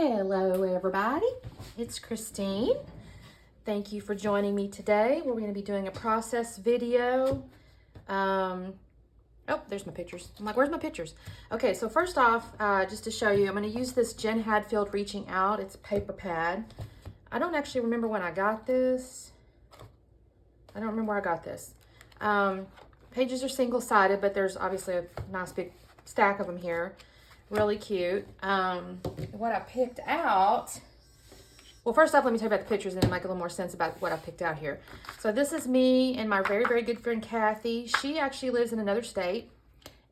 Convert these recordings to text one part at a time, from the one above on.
Hello everybody, it's Christine. Thank you for joining me today. We're going to be doing a process video. Oh, there's my pictures. I'm like, where's my pictures? Okay, so first off, just to show you, I'm going to use this Jen Hadfield Reaching Out. It's a paper pad. I don't actually remember when I got this. I don't remember where I got this. Pages are single-sided, but there's obviously a nice big stack of them here. Really cute. What I picked out, well, first off, let me tell you about the pictures and then make a little more sense about what I picked out here. So this is me and my very, very good friend, Kathy. She actually lives in another state,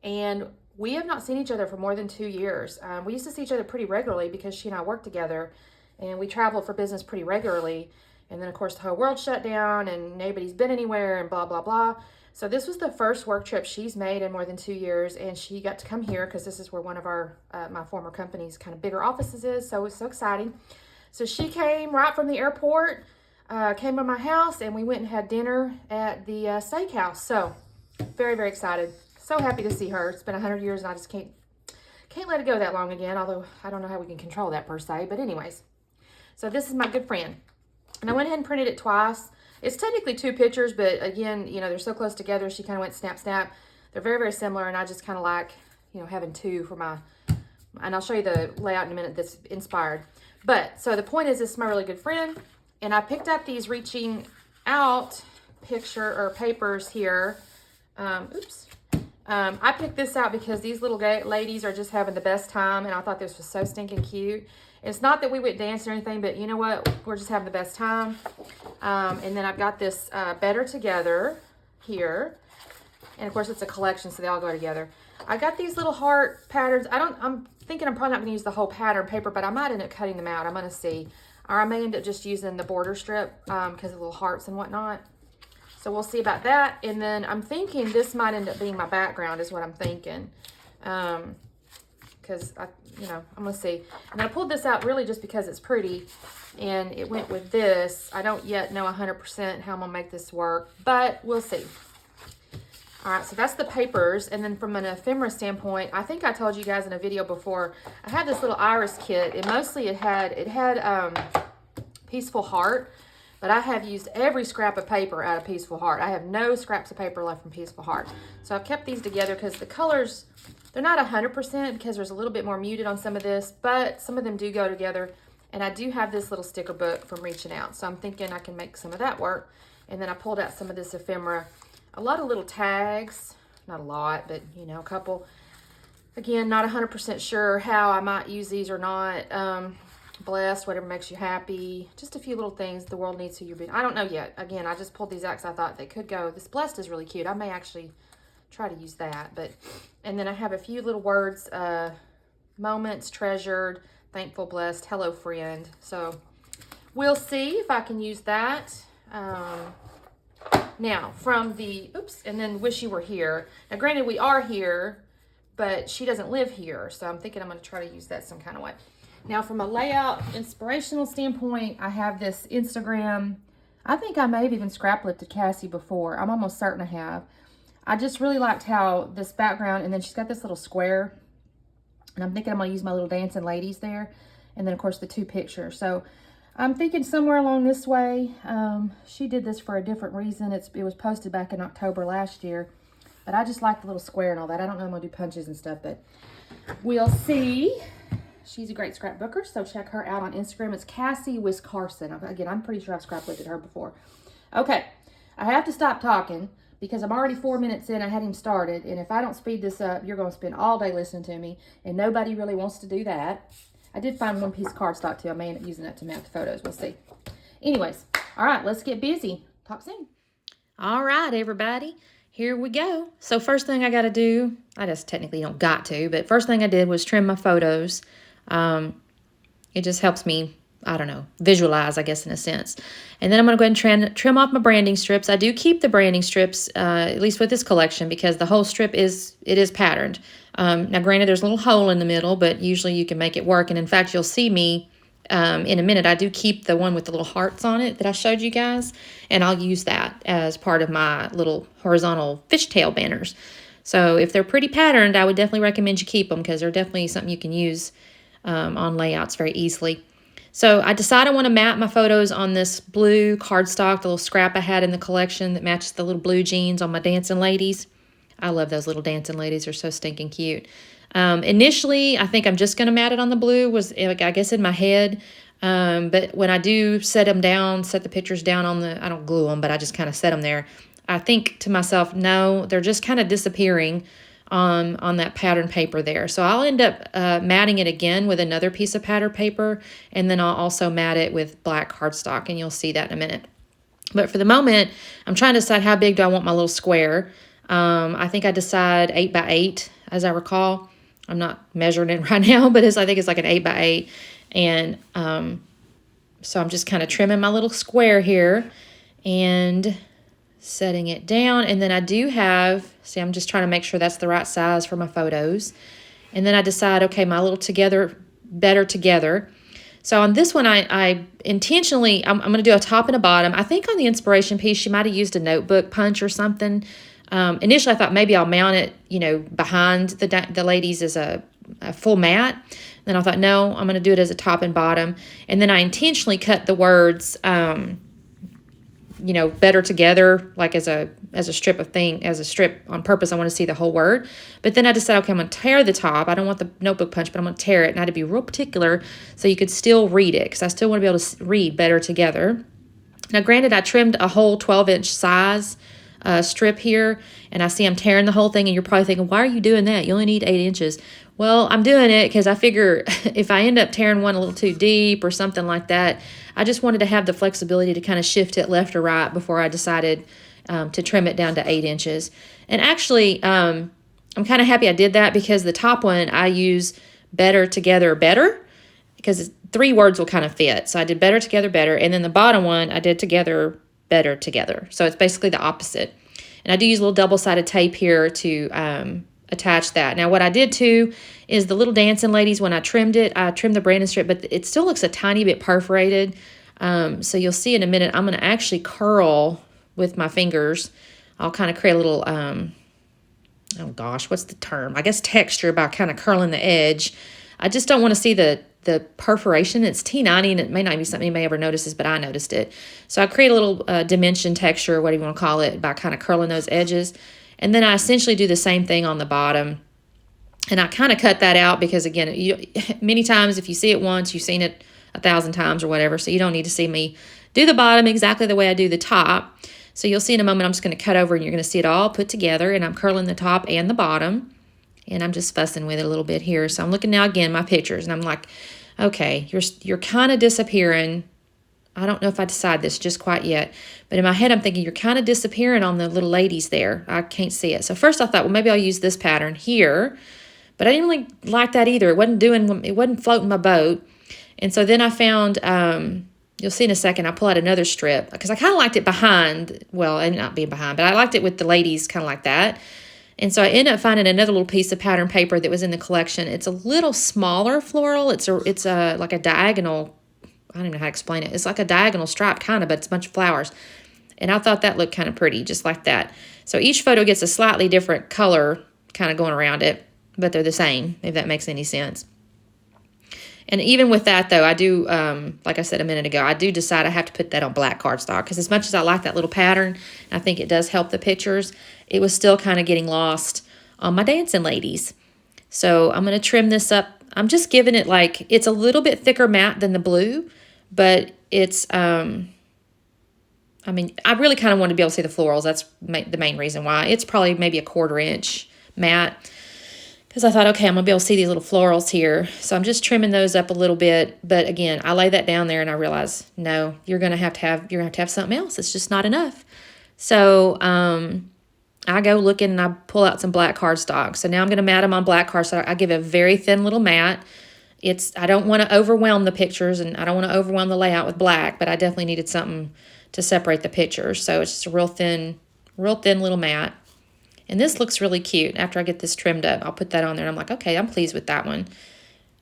and we have not seen each other for more than 2 years. We used to see each other pretty regularly because she and I worked together, and we traveled for business pretty regularly. And then, of course, the whole world shut down, and nobody's been anywhere, and blah, blah, blah. So this was the first work trip she's made in more than 2 years, and she got to come here because this is where one of our my former company's kind of bigger offices is, so it was so exciting. So she came right from the airport, came to my house, and we went and had dinner at the steakhouse. So very, very excited. So happy to see her. It's been 100 years, and I just can't let it go that long again, although I don't know how we can control that per se. But anyways, so this is my good friend. And I went ahead and printed it twice. It's technically 2 pictures, but again, you know, they're so close together. She kind of went snap, snap. They're very, very similar, and I just kind of like, you know, having 2 for my, and I'll show you the layout in a minute that's inspired. But, so the point is, this is my really good friend, and I picked out these reaching out picture or papers here. I picked this out because these little ladies are just having the best time, and I thought this was so stinking cute. It's not that we went dancing or anything, but you know what? We're just having the best time. And then I've got this Better Together here. And of course, it's a collection, so they all go together. I got these little heart patterns. I'm thinking I'm probably not going to use the whole pattern paper, but I might end up cutting them out. I'm going to see. Or I may end up just using the border strip because of the little hearts and whatnot. So we'll see about that. And then I'm thinking this might end up being my background is what I'm thinking. Because I'm gonna see. And I pulled this out really just because it's pretty, and it went with this. I don't yet know 100% how I'm gonna make this work, but we'll see. All right, so that's the papers. And then from an ephemera standpoint, I think I told you guys in a video before, I had this little iris kit, and mostly it had Peaceful Heart, but I have used every scrap of paper out of Peaceful Heart. I have no scraps of paper left from Peaceful Heart. So I've kept these together because the colors, they're not 100% because there's a little bit more muted on some of this, but some of them do go together. And I do have this little sticker book from Reaching Out, so I'm thinking I can make some of that work. And then I pulled out some of this ephemera. A lot of little tags, not a lot, but you know, a couple. Again, not 100% sure how I might use these or not. Blessed, whatever makes you happy. Just a few little things. The world needs who you're being. I don't know yet. Again, I just pulled these out because I thought they could go. This blessed is really cute. I may actually try to use that. And then I have a few little words, moments, treasured, thankful, blessed, hello, friend. So we'll see if I can use that. Now from the, and then wish you were here. Now granted, we are here, but she doesn't live here. So I'm thinking I'm going to try to use that some kind of way. Now from a layout, inspirational standpoint, I have this Instagram. I think I may have even scrap lifted Cassie before. I'm almost certain I have. I just really liked how this background, and then she's got this little square, and I'm thinking I'm going to use my little dancing ladies there, and then of course the 2 pictures. So I'm thinking somewhere along this way. She did this for a different reason. It was posted back in October last year, but I just like the little square and all that. I don't know if I'm going to do punches and stuff, but we'll see. She's a great scrapbooker, so check her out on Instagram. It's Cassie Wiscarson. Again, I'm pretty sure I've scrap lifted her before. Okay, I have to stop talking because I'm already 4 minutes in. I hadn't even started, and if I don't speed this up, you're going to spend all day listening to me, and nobody really wants to do that. I did find one piece of cardstock, too. I may end up using that to mount the photos. We'll see. Anyways, all right, let's get busy. Talk soon. All right, everybody. Here we go. So first thing I got to do, I just technically don't got to, but first thing I did was trim my photos. It just helps me, I don't know, visualize, I guess, in a sense. And then I'm going to go ahead and trim off my branding strips. I do keep the branding strips, at least with this collection, because the whole strip is patterned. Now, granted, there's a little hole in the middle, but usually you can make it work. And in fact, you'll see me in a minute. I do keep the one with the little hearts on it that I showed you guys, and I'll use that as part of my little horizontal fishtail banners. So if they're pretty patterned, I would definitely recommend you keep them because they're definitely something you can use on layouts very easily. So I decided I want to mat my photos on this blue cardstock, the little scrap I had in the collection that matches the little blue jeans on my dancing ladies. I love those little dancing ladies. They're so stinking cute. Initially, I think I'm just going to mat it on the blue, was I guess in my head. But when I do set them down, set the pictures down on the, I don't glue them, but I just kind of set them there. I think to myself, no, they're just kind of disappearing on that pattern paper there. So I'll end up matting it again with another piece of pattern paper, and then I'll also mat it with black cardstock, and you'll see that in a minute. But for the moment, I'm trying to decide how big do I want my little square. I think I decide 8 by 8, as I recall. I'm not measuring it right now, but I think it's like an 8 by 8. And so I'm just kind of trimming my little square here and setting it down. And then I do have, see, I'm just trying to make sure that's the right size for my photos. And then I decide, okay, my little better together. So on this one, I intentionally, I'm going to do a top and a bottom. I think on the inspiration piece, she might have used a notebook punch or something. Initially, I thought maybe I'll mount it, behind the ladies as a full mat. Then I thought, no, I'm going to do it as a top and bottom. And then I intentionally cut the words, better together, like as a strip on purpose. I want to see the whole word. But then I decided, okay, I'm going to tear the top. I don't want the notebook punch, but I'm going to tear it. And I had to be real particular so you could still read it, because I still want to be able to read better together. Now, granted, I trimmed a whole 12-inch size strip here, and I see I'm tearing the whole thing, and you're probably thinking, why are you doing that? You only need 8 inches. Well, I'm doing it because I figure if I end up tearing one a little too deep or something like that, I just wanted to have the flexibility to kind of shift it left or right before I decided to trim it down to 8 inches. And actually, I'm kind of happy I did that, because the top one I use better together better, because 3 words will kind of fit. So I did better together better, and then the bottom one I did together better together. So it's basically the opposite. And I do use a little double-sided tape here to attach that. Now, what I did too is the little dancing ladies, when I trimmed the branding strip, but it still looks a tiny bit perforated. So you'll see in a minute, I'm going to actually curl with my fingers. I'll kind of create a little, oh gosh, what's the term? I guess texture by kind of curling the edge. I just don't want to see the perforation. It's T90, and it may not be something you may ever notice, but I noticed it. So I create a little dimension texture, whatever you want to call it, by kind of curling those edges. And then I essentially do the same thing on the bottom. And I kind of cut that out because, again, many times if you see it once, you've seen it 1,000 times or whatever. So you don't need to see me do the bottom exactly the way I do the top. So you'll see in a moment, I'm just going to cut over and you're going to see it all put together. And I'm curling the top and the bottom. And I'm just fussing with it a little bit here. So I'm looking now again my pictures, and I'm like, okay, you're kind of disappearing. I don't know if I decide this just quite yet, but in my head I'm thinking you're kind of disappearing on the little ladies there. I can't see it. So first I thought, well, maybe I'll use this pattern here, but I didn't really like that either. It wasn't floating my boat. And so then I found, you'll see in a second, I pull out another strip because I kind of liked it behind, well, and not being behind, but I liked it with the ladies kind of like that. And so I ended up finding another little piece of pattern paper that was in the collection. It's a little smaller floral. It's a like a diagonal, I don't even know how to explain it. It's like a diagonal stripe kind of, but it's a bunch of flowers. And I thought that looked kind of pretty, just like that. So each photo gets a slightly different color kind of going around it, but they're the same, if that makes any sense. And even with that, though, I do, like I said a minute ago, I do decide I have to put that on black cardstock, because as much as I like that little pattern, I think it does help the pictures, it was still kind of getting lost on my dancing ladies. So I'm going to trim this up. I'm just giving it like, it's a little bit thicker matte than the blue, but it's, I mean, I really kind of want to be able to see the florals. That's the main reason why. It's probably maybe a 1/4 inch matte, because I thought, okay, I'm going to be able to see these little florals here. So I'm just trimming those up a little bit. But again, I lay that down there and I realize, no, you're going to have to have something else. It's just not enough. So I go looking and I pull out some black cardstock. So now I'm going to mat them on black cardstock. I give a very thin little mat. I don't want to overwhelm the pictures, and I don't want to overwhelm the layout with black, but I definitely needed something to separate the pictures. So it's just a real thin little mat. And this looks really cute. After I get this trimmed up, I'll put that on there. And I'm like, okay, I'm pleased with that one.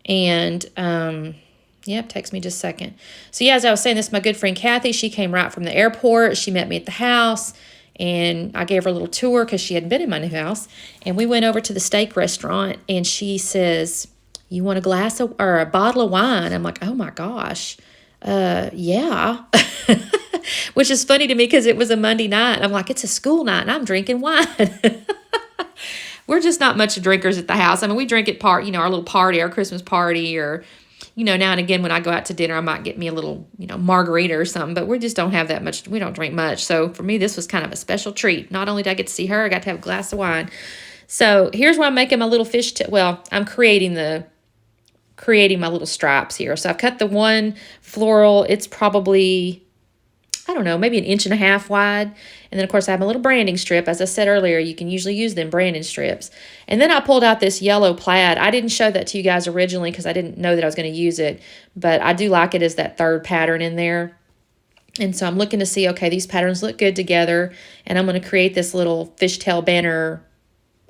And, yep, takes me just a second. So, yeah, as I was saying, this is my good friend Kathy. She came right from the airport. She met me at the house. And I gave her a little tour because she hadn't been in my new house. And we went over to the steak restaurant. And she says, you want a glass of, or a bottle of wine? I'm like, oh my gosh. Yeah. Which is funny to me because it was a Monday night. I'm like, it's a school night and I'm drinking wine. We're just not much drinkers at the house. I mean, we drink at our little party, our Christmas party, or, now and again when I go out to dinner, I might get me a little, margarita or something, but we just don't have that much. We don't drink much. So for me, this was kind of a special treat. Not only did I get to see her, I got to have a glass of wine. So here's where I'm making my little I'm creating my little stripes here. So I've cut the one floral. It's probably, I don't know, maybe 1.5 inches wide. And then, of course, I have my little branding strip. As I said earlier, you can usually use them branding strips. And then I pulled out this yellow plaid. I didn't show that to you guys originally because I didn't know that I was going to use it. But I do like it as that third pattern in there. And so I'm looking to see, okay, these patterns look good together. And I'm going to create this little fishtail banner.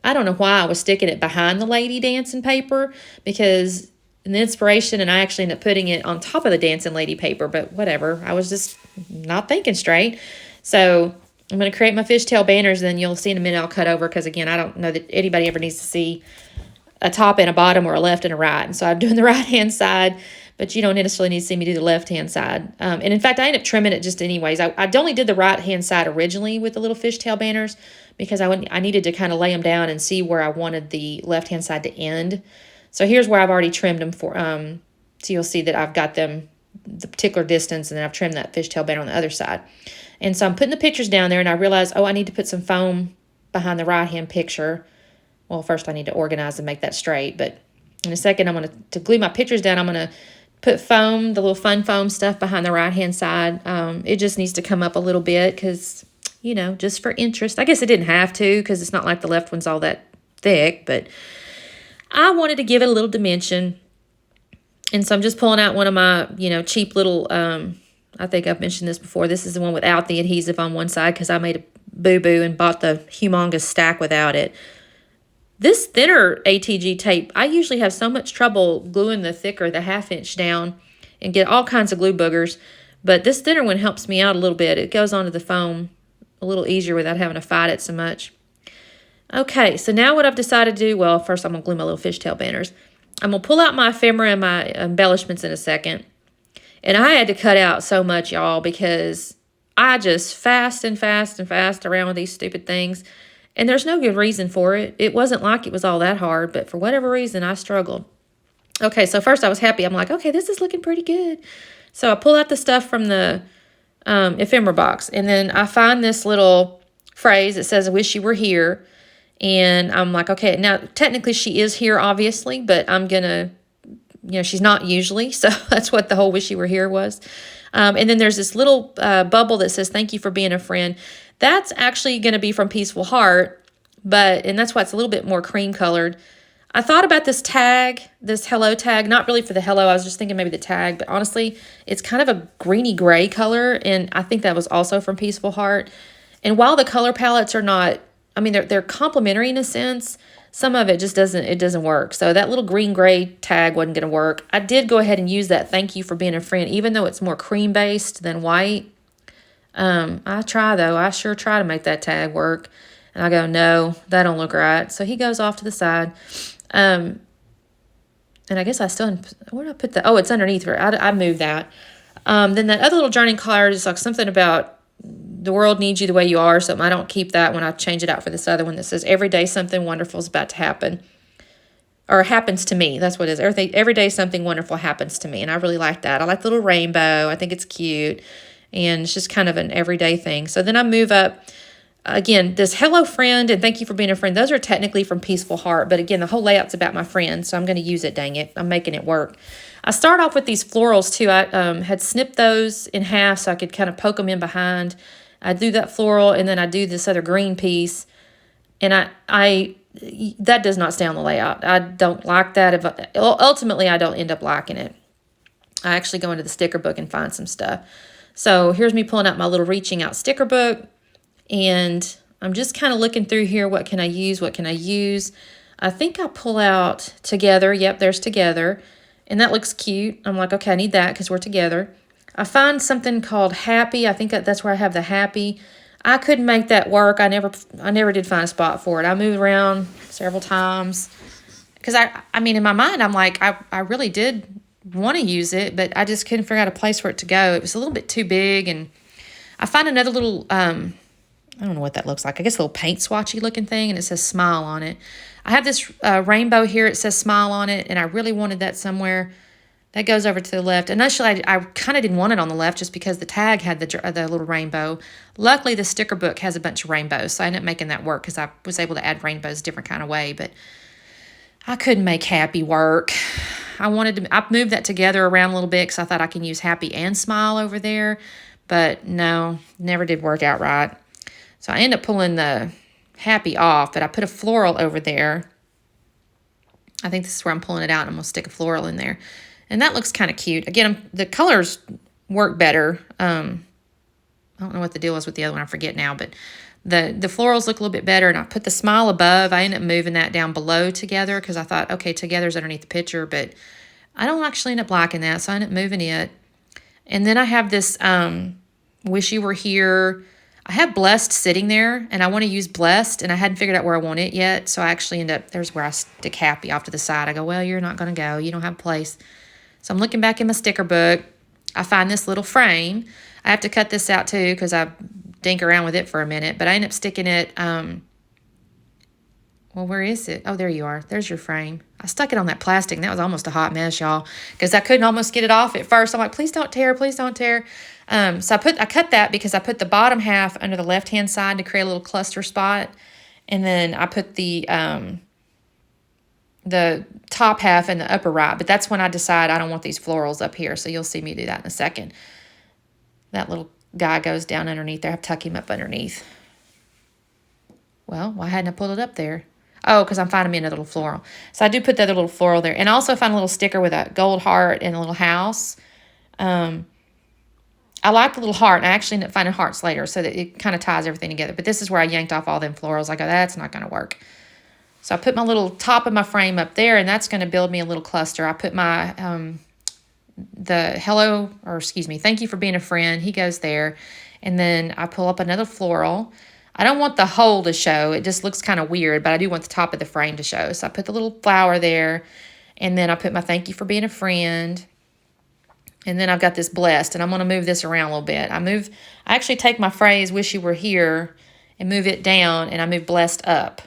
I don't know why I was sticking it behind the lady dancing paper, because in the inspiration, and I actually ended up putting it on top of the dancing lady paper, but whatever. I was just not thinking straight. So I'm going to create my fishtail banners, and then you'll see in a minute I'll cut over because, again, I don't know that anybody ever needs to see a top and a bottom or a left and a right. And so I'm doing the right-hand side, but you don't necessarily need to see me do the left-hand side. And in fact, I ended up trimming it just anyways. I only did the right-hand side originally with the little fishtail banners because I needed to kind of lay them down and see where I wanted the left-hand side to end. So here's where I've already trimmed them for, so you'll see that I've got them the particular distance, and then I've trimmed that fishtail banner on the other side. And so I'm putting the pictures down there, and I realized, I need to put some foam behind the right-hand picture. Well, first I need to organize and make that straight, but in a second I'm going to glue my pictures down. I'm going to put foam, the little fun foam stuff behind the right-hand side. It just needs to come up a little bit because, just for interest. I guess it didn't have to because it's not like the left one's all that thick, but I wanted to give it a little dimension. And so I'm just pulling out one of my, cheap little, I think I've mentioned this before. This is the one without the adhesive on one side because I made a boo-boo and bought the humongous stack without it. This thinner ATG tape, I usually have so much trouble gluing the thicker, the 1/2 inch down, and get all kinds of glue boogers. But this thinner one helps me out a little bit. It goes onto the foam a little easier without having to fight it so much. Okay, so now what I've decided to do, well, first I'm going to glue my little fishtail banners. I'm going to pull out my ephemera and my embellishments in a second. And I had to cut out so much, y'all, because I just fast around with these stupid things. And there's no good reason for it. It wasn't like it was all that hard, but for whatever reason, I struggled. Okay, so first I was happy. I'm like, okay, this is looking pretty good. So I pull out the stuff from the ephemera box, and then I find this little phrase that says, I wish you were here. And I'm like, okay, now technically she is here, obviously, but I'm going to, she's not usually. So that's what the whole wish you were here was. And then there's this little bubble that says, thank you for being a friend. That's actually going to be from Peaceful Heart, and that's why it's a little bit more cream colored. I thought about this tag, this hello tag, not really for the hello. I was just thinking maybe the tag, but honestly, it's kind of a greeny gray color. And I think that was also from Peaceful Heart. And while the color palettes are not, they're complementary in a sense, some of it just doesn't work. So that little green gray tag wasn't going to work. I did go ahead and use that thank you for being a friend, even though it's more cream based than white. I sure try to make that tag work. And I go, no, that don't look right. So he goes off to the side. And I guess I still, where did I put that? Oh, it's underneath her. I moved that. Then that other little journey card is like something about the world needs you the way you are. Something I don't keep that when I change it out for this other one that says every day something wonderful is about to happen. Or happens to me. That's what it is. Every day something wonderful happens to me. And I really like that. I like the little rainbow. I think it's cute. And it's just kind of an everyday thing. So then I move up. Again, this hello friend and thank you for being a friend. Those are technically from Peaceful Heart. But again, the whole layout's about my friend. So I'm going to use it, dang it. I'm making it work. I start off with these florals too. I had snipped those in half so I could kind of poke them in behind. I do that floral and then I do this other green piece. And that does not stay on the layout. I don't like that. Ultimately, I don't end up liking it. I actually go into the sticker book and find some stuff. So here's me pulling out my little Reaching Out sticker book. And I'm just kind of looking through here. What can I use? What can I use? I think I pull out Together. Yep, there's Together. And that looks cute. I'm like, okay, I need that because we're together. I find something called Happy. I think that's where I have the Happy. I couldn't make that work. I never did find a spot for it. I moved around several times. because I mean, in my mind, I'm like, I really did want to use it, but I just couldn't figure out a place for it to go. It was a little bit too big, and I find another little, I don't know what that looks like. I guess a little paint swatchy looking thing, and it says smile on it. I have this rainbow here. It says smile on it, and I really wanted that somewhere. That goes over to the left. Initially, I kind of didn't want it on the left just because the tag had the little rainbow. Luckily, the sticker book has a bunch of rainbows, so I ended up making that work because I was able to add rainbows a different kind of way, but I couldn't make happy work. I moved that together around a little bit because I thought I can use happy and smile over there, but no, never did work out right. So I ended up pulling the happy off, but I put a floral over there. I think this is where I'm pulling it out, and I'm going to stick a floral in there. And that looks kind of cute. Again, the colors work better. I don't know what the deal was with the other one. I forget now, but the florals look a little bit better. And I put the smile above. I ended up moving that down below together because I thought, okay, together's underneath the picture, but I don't actually end up liking that, so I ended up moving it. And then I have this Wish You Were Here. I have Blessed sitting there, and I want to use Blessed, and I hadn't figured out where I want it yet, so I actually end up, there's where I stick Happy off to the side. I go, well, you're not going to go. You don't have a place. So I'm looking back in my sticker book. I find this little frame. I have to cut this out too because I dink around with it for a minute, but I end up sticking it, well, where is it? Oh, there you are. There's your frame. I stuck it on that plastic, and that was almost a hot mess, y'all, because I couldn't almost get it off at first. I'm like, please don't tear, please don't tear. So I cut that because I put the bottom half under the left-hand side to create a little cluster spot, and then I put the top half in the upper right, but that's when I decide I don't want these florals up here, so you'll see me do that in a second. That little guy goes down underneath there. I have to tuck him up underneath. Well, why hadn't I pulled it up there? Oh, because I'm finding me another little floral. So I do put the other little floral there, and I also find a little sticker with a gold heart and a little house. I like the little heart, and I actually ended up finding hearts later, so that it kind of ties everything together, but this is where I yanked off all them florals. I go, that's not going to work. So I put my little top of my frame up there, and that's going to build me a little cluster. I put my, thank you for being a friend. He goes there. And then I pull up another floral. I don't want the whole to show. It just looks kind of weird, but I do want the top of the frame to show. So I put the little flower there, and then I put my thank you for being a friend. And then I've got this Blessed, and I'm going to move this around a little bit. I actually take my phrase, Wish You Were Here, and move it down, and I move Blessed up.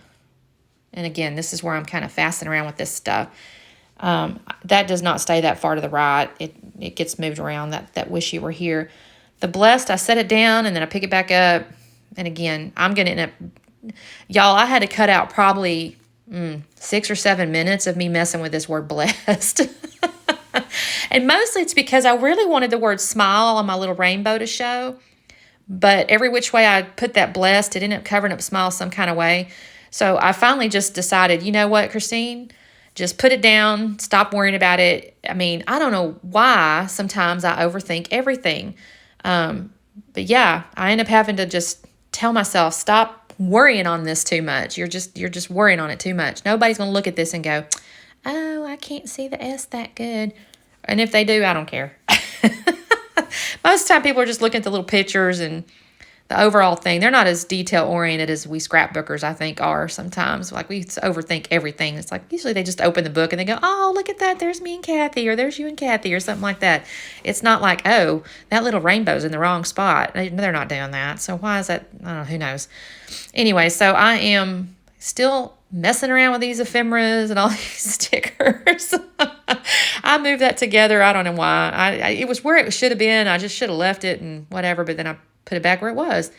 And again, this is where I'm kind of fassing around with this stuff. That does not stay that far to the right. It gets moved around, that Wish You Were Here. The Blessed, I set it down, and then I pick it back up. And again, I'm going to end up... Y'all, I had to cut out probably 6 or 7 minutes of me messing with this word Blessed. And mostly it's because I really wanted the word smile on my little rainbow to show. But every which way I put that Blessed, it ended up covering up smile some kind of way. So I finally just decided, you know what, Christine? Just put it down. Stop worrying about it. I mean, I don't know why sometimes I overthink everything. But yeah, I end up having to just tell myself, stop worrying on this too much. You're just worrying on it too much. Nobody's going to look at this and go, oh, I can't see the S that good. And if they do, I don't care. Most of the time people are just looking at the little pictures and the overall thing. They're not as detail-oriented as we scrapbookers, I think, are sometimes. Like, we overthink everything. It's like, usually they just open the book and they go, oh, look at that. There's me and Kathy, or there's you and Kathy, or something like that. It's not like, oh, that little rainbow's in the wrong spot. They're not doing that. So why is that? I don't know. Who knows? Anyway, so I am still messing around with these ephemeras and all these stickers. I moved that together. I don't know why. It was where it should have been. I just should have left it and whatever, but then I put it back where it was.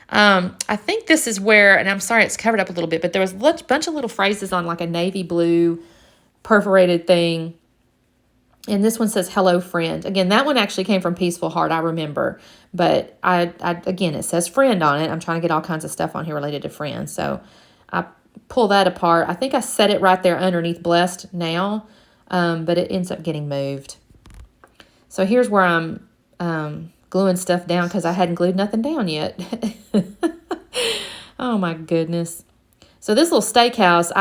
I think this is where, and I'm sorry it's covered up a little bit, but there was a bunch of little phrases on like a navy blue perforated thing. And this one says, hello, friend. Again, that one actually came from Peaceful Heart, I remember. But again, it says friend on it. I'm trying to get all kinds of stuff on here related to friends. So I pull that apart. I think I set it right there underneath Blessed now, but it ends up getting moved. So here's where I'm gluing stuff down because I hadn't glued nothing down yet. Oh my goodness. So this little steakhouse,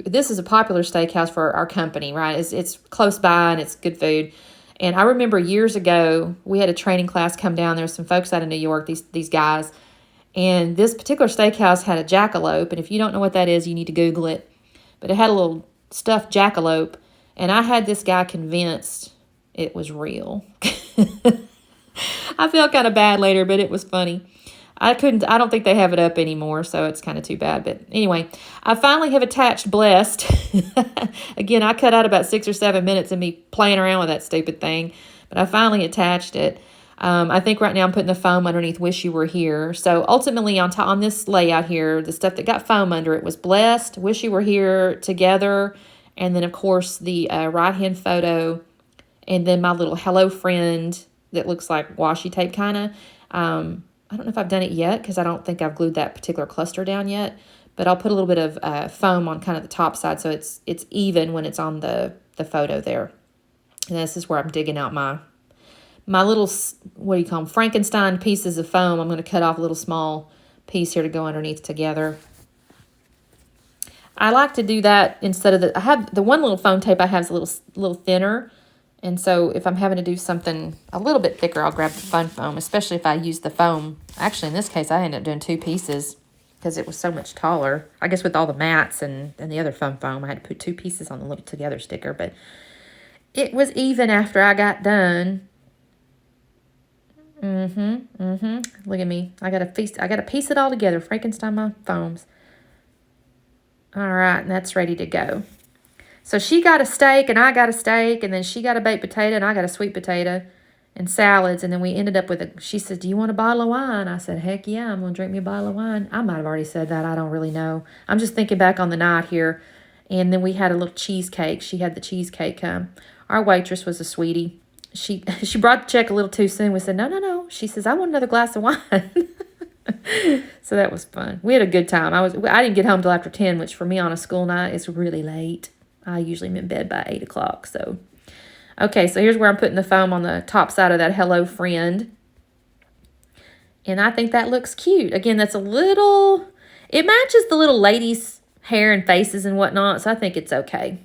this is a popular steakhouse for our company, right? It's close by and it's good food. And I remember years ago, we had a training class come down. There were some folks out of New York, these guys. And this particular steakhouse had a jackalope. And if you don't know what that is, you need to Google it. But it had a little stuffed jackalope, and I had this guy convinced it was real. I felt kind of bad later, but it was funny. I don't think they have it up anymore, so it's kind of too bad. But anyway, I finally have attached Blessed. Again, I cut out about 6 or 7 minutes of me playing around with that stupid thing, but I finally attached it. I think right now I'm putting the foam underneath Wish You Were Here. So ultimately on this layout here, the stuff that got foam under it was Blessed, Wish You Were Here, Together, and then of course the right-hand photo, and then my little Hello Friend that looks like washi tape kind of. I don't know if I've done it yet because I don't think I've glued that particular cluster down yet, but I'll put a little bit of foam on kind of the top side so it's even when it's on the photo there. And this is where I'm digging out my little, what do you call them, Frankenstein pieces of foam. I'm going to cut off a little small piece here to go underneath Together. I like to do that instead of I have the one little foam tape I have is a little thinner. And so if I'm having to do something a little bit thicker, I'll grab the fun foam, especially if I use the foam. Actually, in this case, I ended up doing 2 pieces because it was so much taller. I guess with all the mats and the other fun foam, I had to put 2 pieces on the little Together sticker. But it was even after I got done. Look at me. I got to piece it all together. Frankenstein my foams. All right, and that's ready to go. So she got a steak and I got a steak, and then she got a baked potato and I got a sweet potato and salads. And then we ended up with she said, "Do you want a bottle of wine?" I said, "Heck yeah, I'm going to drink me a bottle of wine." I might have already said that. I don't really know. I'm just thinking back on the night here. And then we had a little cheesecake. She had the cheesecake come. Our waitress was a sweetie. She brought the check a little too soon. We said, no. She says, "I want another glass of wine." So that was fun. We had a good time. I didn't get home till after 10, which for me on a school night is really late. I usually am in bed by 8 o'clock. So, okay, so here's where I'm putting the foam on the top side of that Hello Friend. And I think that looks cute. Again, that's it matches the little ladies' hair and faces and whatnot, so I think it's okay.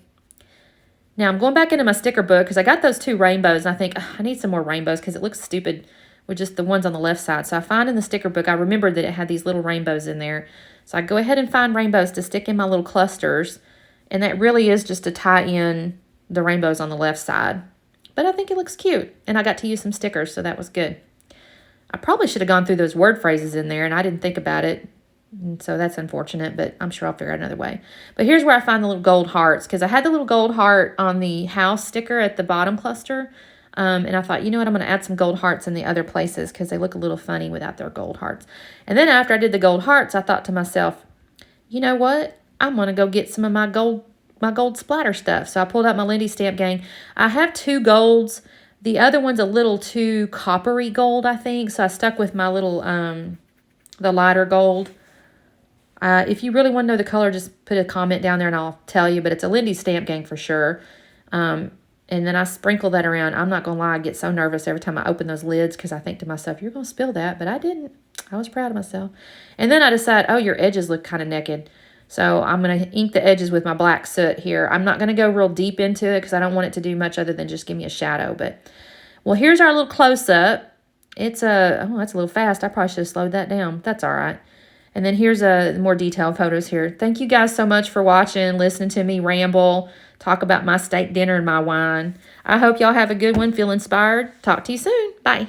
Now, I'm going back into my sticker book because I got those 2 rainbows, and I think I need some more rainbows because it looks stupid with just the ones on the left side. So I find in the sticker book, I remembered that it had these little rainbows in there. So I go ahead and find rainbows to stick in my little clusters. And that really is just to tie in the rainbows on the left side. But I think it looks cute. And I got to use some stickers, so that was good. I probably should have gone through those word phrases in there, and I didn't think about it. And so that's unfortunate, but I'm sure I'll figure out another way. But here's where I find the little gold hearts, because I had the little gold heart on the house sticker at the bottom cluster. And I thought, you know what, I'm going to add some gold hearts in the other places because they look a little funny without their gold hearts. And then after I did the gold hearts, I thought to myself, you know what? I'm going to go get some of my gold splatter stuff. So I pulled out my Lindy Stamp Gang. I have 2 golds. The other one's a little too coppery gold, I think. So I stuck with my little, the lighter gold. If you really want to know the color, just put a comment down there and I'll tell you. But it's a Lindy Stamp Gang for sure. And then I sprinkle that around. I'm not going to lie, I get so nervous every time I open those lids because I think to myself, you're going to spill that. But I didn't. I was proud of myself. And then I decide, oh, your edges look kind of naked. So I'm going to ink the edges with my black soot here. I'm not going to go real deep into it because I don't want it to do much other than just give me a shadow. But, well, here's our little close-up. It's that's a little fast. I probably should have slowed that down. That's all right. And then here's more detailed photos here. Thank you guys so much for watching, listening to me ramble, talk about my steak dinner and my wine. I hope y'all have a good one. Feel inspired. Talk to you soon. Bye.